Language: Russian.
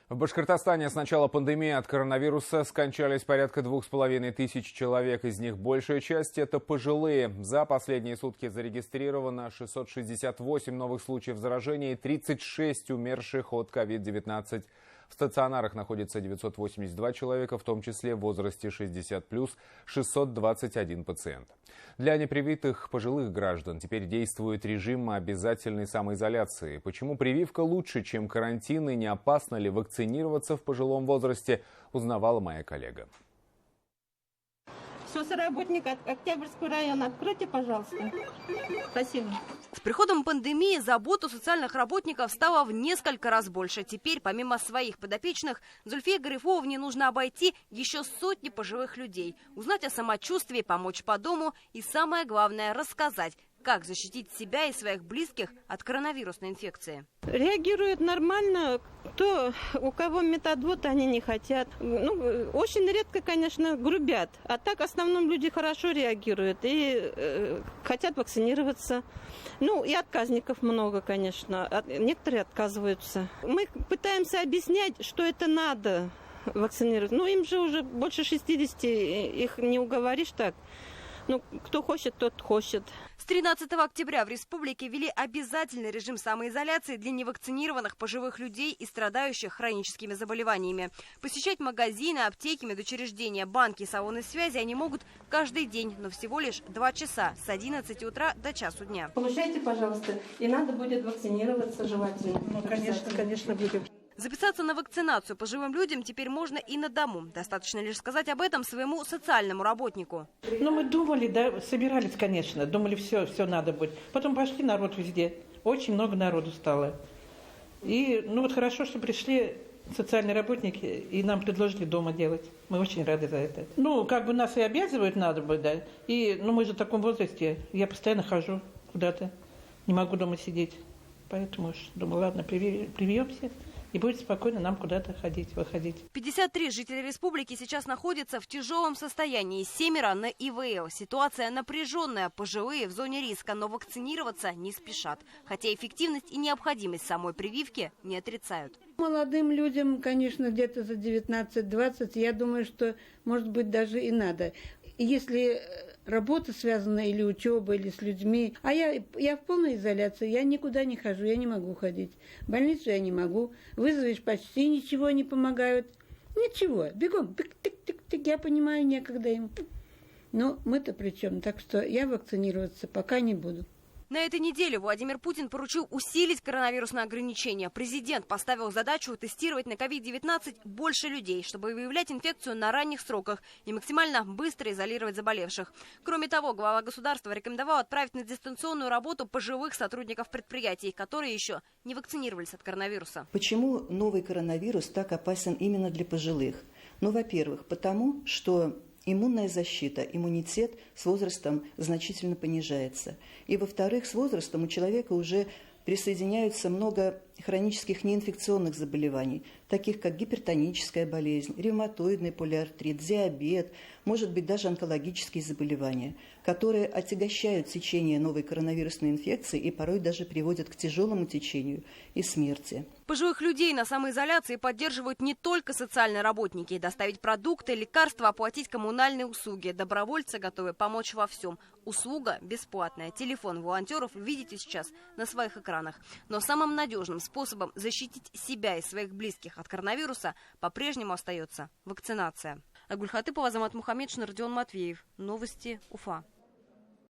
В Башкортостане с начала пандемии от коронавируса скончались порядка 2500 человек. Из них большая часть – это пожилые. За последние сутки зарегистрировано 668 новых случаев заражения и 36 умерших от COVID-19. В стационарах находится 982 человека, в том числе в возрасте 60+, 621 пациент. Для непривитых пожилых граждан теперь действует режим обязательной самоизоляции. Почему прививка лучше, чем карантин, и не опасно ли вакцинироваться в пожилом возрасте, узнавала моя коллега. Соцработник Октябрьского района, откройте, пожалуйста. Спасибо. С приходом пандемии заботу социальных работников стало в несколько раз больше. Теперь, помимо своих подопечных, Зульфие Гарифовне нужно обойти еще сотни пожилых людей, узнать о самочувствии, помочь по дому и, самое главное, рассказать, как защитить себя и своих близких от коронавирусной инфекции. Реагируют нормально. У кого метадвод, они не хотят. Очень редко, конечно, грубят. А так, в основном, люди хорошо реагируют и хотят вакцинироваться. И отказников много, конечно. Некоторые отказываются. Мы пытаемся объяснять, что это надо вакцинировать. Им же уже больше 60, их не уговоришь так. Кто хочет, тот хочет. С 13 октября в республике ввели обязательный режим самоизоляции для невакцинированных пожилых людей и страдающих хроническими заболеваниями. Посещать магазины, аптеки, медучреждения, банки, салоны связи они могут каждый день, но всего лишь 2 часа с 11 утра до часу дня. Получайте, пожалуйста, и надо будет вакцинироваться желательно. Конечно, будем. Записаться на вакцинацию пожилым людям теперь можно и на дому. Достаточно лишь сказать об этом своему социальному работнику. Мы думали, собирались, конечно. Думали, все надо будет. Потом пошли, народ везде. Очень много народу стало. И хорошо, что пришли социальные работники и нам предложили дома делать. Мы очень рады за это. Нас и обязывают надо бы, да. И мы же в таком возрасте. Я постоянно хожу куда-то. Не могу дома сидеть. Поэтому думаю, ладно, привьемся. И будет спокойно нам куда-то выходить. 53 жителя республики сейчас находятся в тяжелом состоянии, 7 на ИВЛ. Ситуация напряженная, пожилые в зоне риска, но вакцинироваться не спешат. Хотя эффективность и необходимость самой прививки не отрицают. Молодым людям, конечно, где-то за 19-20, я думаю, что, может быть, даже и надо. Если работа связана или учеба, или с людьми. А я в полной изоляции, я никуда не хожу, я не могу ходить. В больницу я не могу. Вызовешь, почти ничего не помогают. Ничего, бегом, тык-тык-тык, я понимаю, некогда им. Но мы-то при чем? Так что я вакцинироваться пока не буду. На этой неделе Владимир Путин поручил усилить коронавирусные ограничения. Президент поставил задачу тестировать на COVID-19 больше людей, чтобы выявлять инфекцию на ранних сроках и максимально быстро изолировать заболевших. Кроме того, глава государства рекомендовал отправить на дистанционную работу пожилых сотрудников предприятий, которые еще не вакцинировались от коронавируса. Почему новый коронавирус так опасен именно для пожилых? Во-первых, потому что иммунная защита, иммунитет с возрастом значительно понижается. И, во-вторых, с возрастом у человека уже присоединяются много хронических неинфекционных заболеваний, таких как гипертоническая болезнь, ревматоидный полиартрит, диабет, может быть, даже онкологические заболевания, которые отягощают течение новой коронавирусной инфекции и порой даже приводят к тяжелому течению и смерти. Пожилых людей на самоизоляции поддерживают не только социальные работники. Доставить продукты, лекарства, оплатить коммунальные услуги. Добровольцы готовы помочь во всем. Услуга бесплатная. Телефон волонтеров видите сейчас на своих экранах. Но самым надежным способом защитить себя и своих близких от коронавируса по-прежнему остается вакцинация. Агуль Хатыпова, Азамат Мухаммедшин, Родион Матвеев. Новости Уфа.